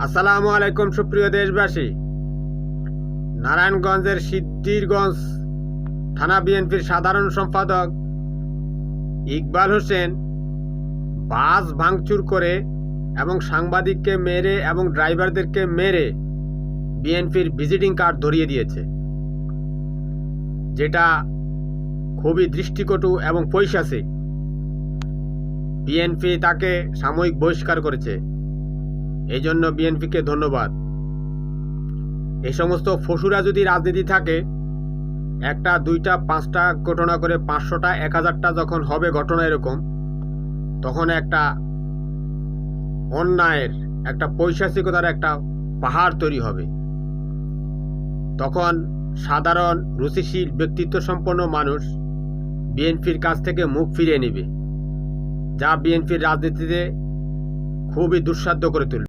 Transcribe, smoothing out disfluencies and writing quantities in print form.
আসসালামু আলাইকুম সুপ্রিয় দেশবাসী। নারায়ণগঞ্জের সিদ্ধিরগঞ্জ থানা বিএনপির সাধারণ সম্পাদক ইকবাল হোসেন বাস ভাঙচুর করে এবং সাংবাদিককে মেরে এবং ড্রাইভারদেরকে মেরে বিএনপির ভিজিটিং কার্ড ধরিয়ে দিয়েছে, যেটা খুবই দৃষ্টিকটু এবং পৈশাচিক। বিএনপি তাকে সাময়িক বহিষ্কার করেছে, এই জন্য বিএনপিকে ধন্যবাদ। এই সমস্ত ফসুরা যদি রাজনীতি থাকে, একটা দুইটা পাঁচটা ঘটনা করে 500টা 1000টা যখন হবে ঘটনা এরকম, তখন একটা অন্যায়ের একটা পৈশাচিকতার একটা পাহাড় তৈরি হবে। তখন সাধারণ রুচিশীল ব্যক্তিত্ব সম্পন্ন মানুষ বিএনপির কাছ থেকে মুখ ফিরিয়ে নেবে, যা বিএনপির রাজনীতিতে খুবই দুঃসাধ্য করে তুলবে।